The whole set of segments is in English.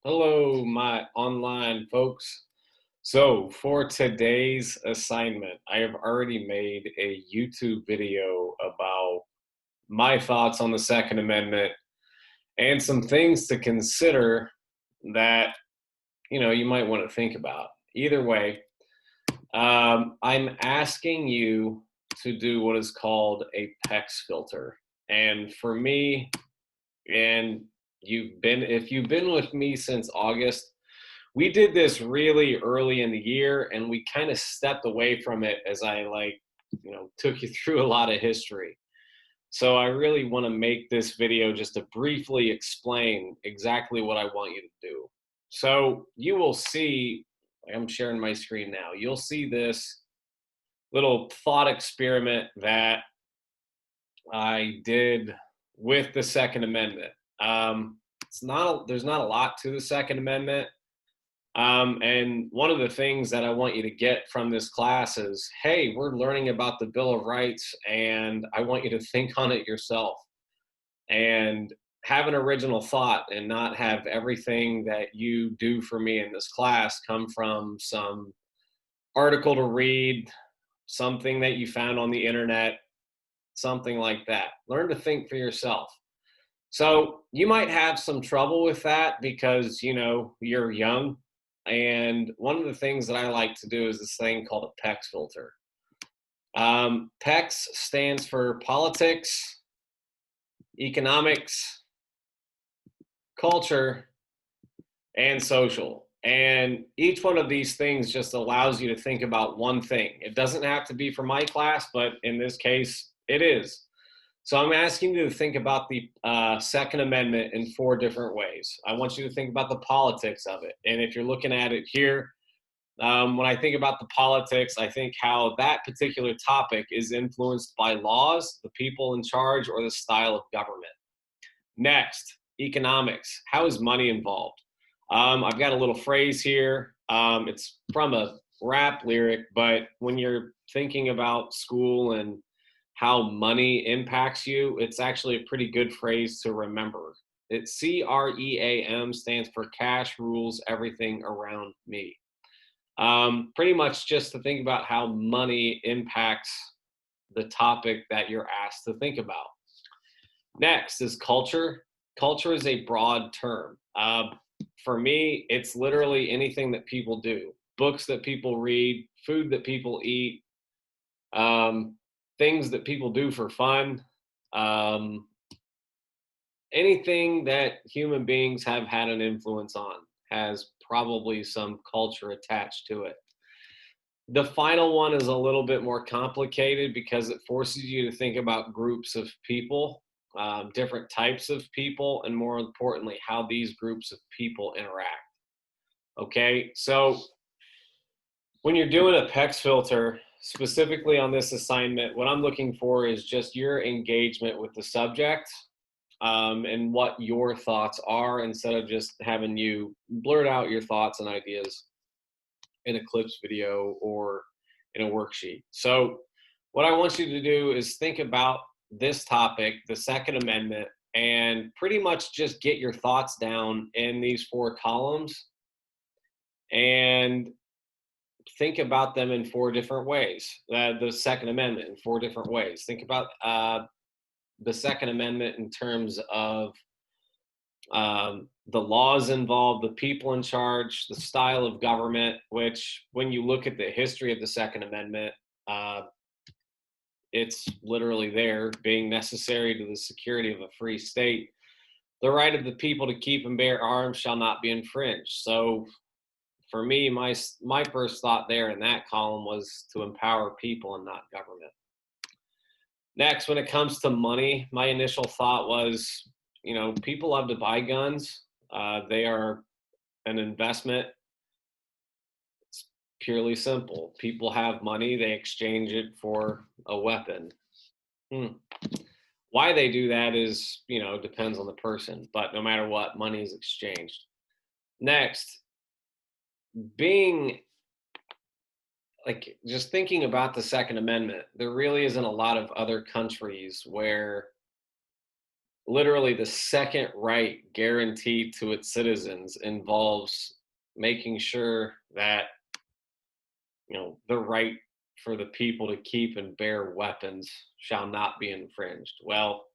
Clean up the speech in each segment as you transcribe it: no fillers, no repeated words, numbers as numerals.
Hello, my online folks. So, for today's assignment, I have already made a YouTube video about my thoughts on the Second Amendment and some things to consider that you might want to think about. Either way, I'm asking you to do what is called a PECS filter. And for me, and if you've been with me since August, we did this really early in the year and we kind of stepped away from it as I took you through a lot of history. So I really want to make this video just to briefly explain exactly what I want you to do. So you will see, I'm sharing my screen now. You'll see this little thought experiment that I did with the Second Amendment. There's not a lot to the Second Amendment. And one of the things that I want you to get from this class is, hey, we're learning about the Bill of Rights, and I want you to think on it yourself and have an original thought and not have everything that you do for me in this class come from some article to read, something that you found on the internet, something like that. Learn to think for yourself. So you might have some trouble with that because, you're young. And one of the things that I like to do is this thing called a PECS filter. PECS stands for politics, economics, culture, and social. And each one of these things just allows you to think about one thing. It doesn't have to be for my class, but in this case, it is. So I'm asking you to think about the Second Amendment in four different ways. I want you to think about the politics of it. And if you're looking at it here, when I think about the politics, I think how that particular topic is influenced by laws, the people in charge, or the style of government. Next, economics. How is money involved? I've got a little phrase here. It's from a rap lyric, but when you're thinking about school and how money impacts you, it's actually a pretty good phrase to remember. It's CREAM, stands for cash rules everything around me. Pretty much just to think about how money impacts the topic that you're asked to think about. Next is culture. Culture is a broad term. For me, it's literally anything that people do, books that people read, food that people eat, um, things that people do for fun, um, anything that human beings have had an influence on has probably some culture attached to it. The final one is a little bit more complicated because it forces you to think about groups of people, different types of people, and more importantly, how these groups of people interact. Okay, so when you're doing a PECS filter, specifically on this assignment, what I'm looking for is just your engagement with the subject, and what your thoughts are instead of just having you blurt out your thoughts and ideas in a clips video or in a worksheet. So what I want you to do is think about this topic, the Second Amendment, and pretty much just get your thoughts down in these four columns and think about them in four different ways. The Second Amendment in four different ways. Think about the Second Amendment in terms of the laws involved, the people in charge, the style of government, which when you look at the history of the Second Amendment, it's literally there being necessary to the security of a free state. The right of the people to keep and bear arms shall not be infringed. So for me, my first thought there in that column was to empower people and not government. Next, when it comes to money, my initial thought was, people love to buy guns. They are an investment. It's purely simple. People have money, they exchange it for a weapon. Why they do that is, depends on the person, but no matter what, money is exchanged. Next, being just thinking about the Second Amendment, there really isn't a lot of other countries where literally the second right guaranteed to its citizens involves making sure that, the right for the people to keep and bear weapons shall not be infringed. Well,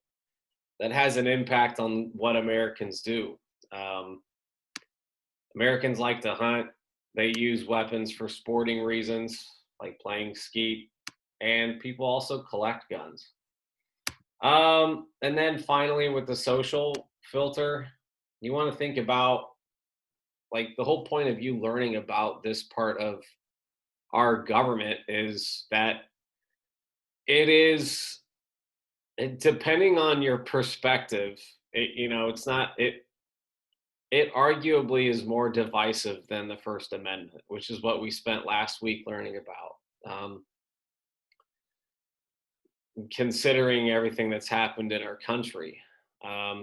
that has an impact on what Americans do. Um, Americans like to hunt. They use weapons for sporting reasons, like playing skeet, and people also collect guns. And then finally, with the social filter, you want to think about, like, the whole point of you learning about this part of our government is that it is, depending on your perspective, it's not it arguably is more divisive than the First Amendment, which is what we spent last week learning about. Considering everything that's happened in our country.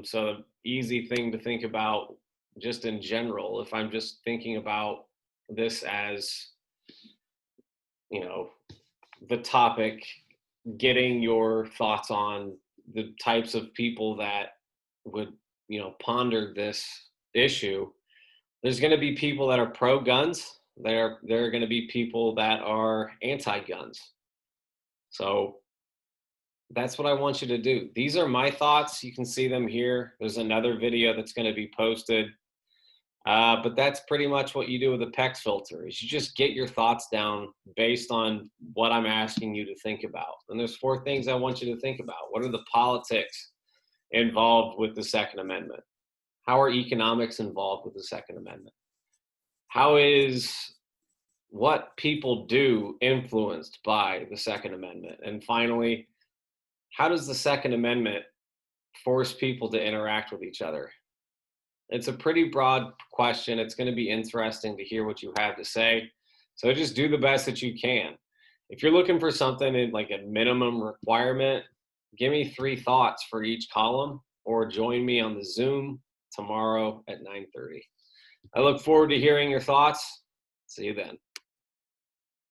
So, easy thing to think about just in general, if I'm just thinking about this as, you know, the topic, getting your thoughts on the types of people that would, ponder this issue. There's going to be people that are pro guns. There are going to be people that are anti guns. So that's what I want you to do. These are my thoughts. You can see them here. There's another video that's going to be posted. But that's pretty much what you do with a PECS filter is you just get your thoughts down based on what I'm asking you to think about. And there's 4 things I want you to think about. What are the politics involved with the Second Amendment? How are economics involved with the Second Amendment? How is what people do influenced by the Second Amendment? And finally, how does the Second Amendment force people to interact with each other? It's a pretty broad question. It's going to be interesting to hear what you have to say. So just do the best that you can. If you're looking for something in like a minimum requirement, give me 3 thoughts for each column or join me on the Zoom tomorrow at 9:30. I look forward to hearing your thoughts. See you then.